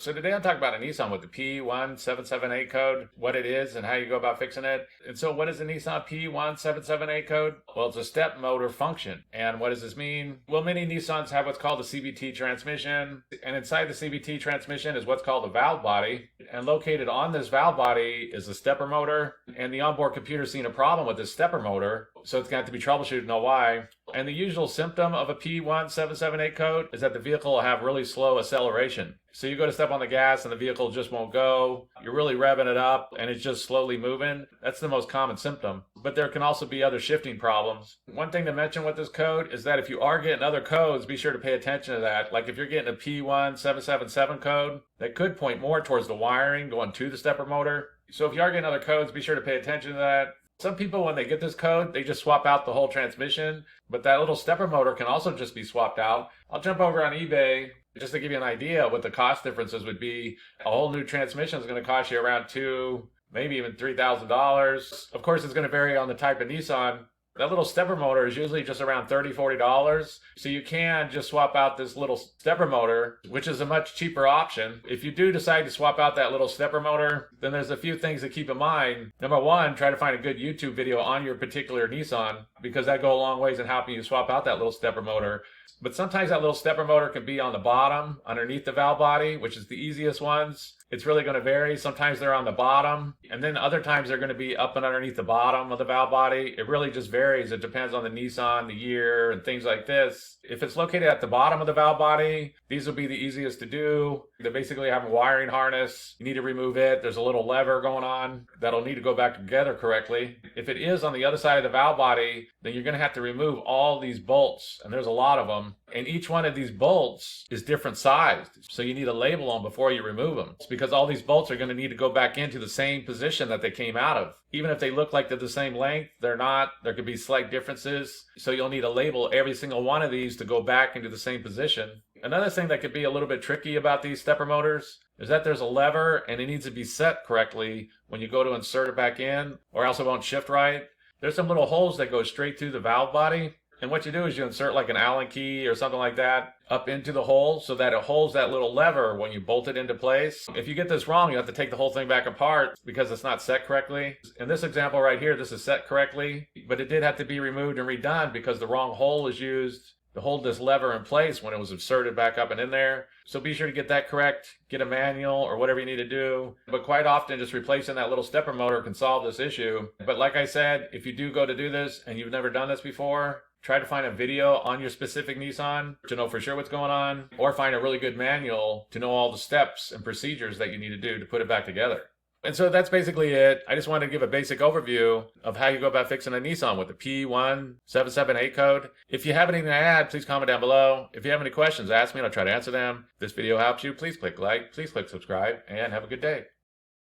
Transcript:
So today I'm talking about a Nissan with the P1778 code, what it is and how you go about fixing it. And so what is the Nissan P1778 code? Well, it's a step motor function. And what does this mean? Well, many Nissans have what's called a CVT transmission. And inside the CVT transmission is what's called a valve body. And located on this valve body is a stepper motor. And the onboard computer's seen a problem with this stepper motor. So it's going to have to be troubleshooted to know why. And the usual symptom of a P1778 code is that the vehicle will have really slow acceleration. So you go to step on the gas and the vehicle just won't go. You're really revving it up and it's just slowly moving. That's the most common symptom. But there can also be other shifting problems. One thing to mention with this code is that if you are getting other codes, be sure to pay attention to that. Like if you're getting a P1777 code, that could point more towards the wiring going to the stepper motor. So if you are getting other codes, be sure to pay attention to that. Some people, when they get this code, they just swap out the whole transmission, but that little stepper motor can also just be swapped out. I'll jump over on eBay just to give you an idea what the cost differences would be. A whole new transmission is going to cost you around $2,000, maybe even $3,000. Of course, it's going to vary on the type of Nissan. That little stepper motor is usually just around $30, $40. So you can just swap out this little stepper motor, which is a much cheaper option. If you do decide to swap out that little stepper motor, then there's a few things to keep in mind. Number one, try to find a good YouTube video on your particular Nissan, because that go a long ways in helping you swap out that little stepper motor. But sometimes that little stepper motor can be on the bottom, underneath the valve body, which is the easiest ones. It's really going to vary. Sometimes they're on the bottom, and then other times they're going to be up and underneath the bottom of the valve body. It really just varies. It depends on the Nissan, the year, and things like this. If it's located at the bottom of the valve body, these will be the easiest to do. They basically have a wiring harness. You need to remove it. There's a little lever going on that'll need to go back together correctly. If it is on the other side of the valve body, then you're going to have to remove all these bolts, and there's a lot of them. And each one of these bolts is different sized. So you need to label them before you remove them. It's because all these bolts are going to need to go back into the same position that they came out of. Even if they look like they're the same length, they're not. There could be slight differences. So you'll need to label every single one of these to go back into the same position. Another thing that could be a little bit tricky about these stepper motors is that there's a lever and it needs to be set correctly when you go to insert it back in, or else it won't shift right. There's some little holes that go straight through the valve body. And what you do is you insert like an Allen key or something like that up into the hole so that it holds that little lever when you bolt it into place. If you get this wrong, you have to take the whole thing back apart because it's not set correctly. In this example right here, this is set correctly, but it did have to be removed and redone because the wrong hole is used to hold this lever in place when it was inserted back up and in there. So be sure to get that correct, get a manual or whatever you need to do. But quite often just replacing that little stepper motor can solve this issue. But like I said, if you do go to do this and you've never done this before, try to find a video on your specific Nissan to know for sure what's going on, or find a really good manual to know all the steps and procedures that you need to do to put it back together. And so that's basically it. I just wanted to give a basic overview of how you go about fixing a Nissan with the P1778 code. If you have anything to add, please comment down below. If you have any questions, ask me and I'll try to answer them. If this video helps you, please click like, please click subscribe, and have a good day.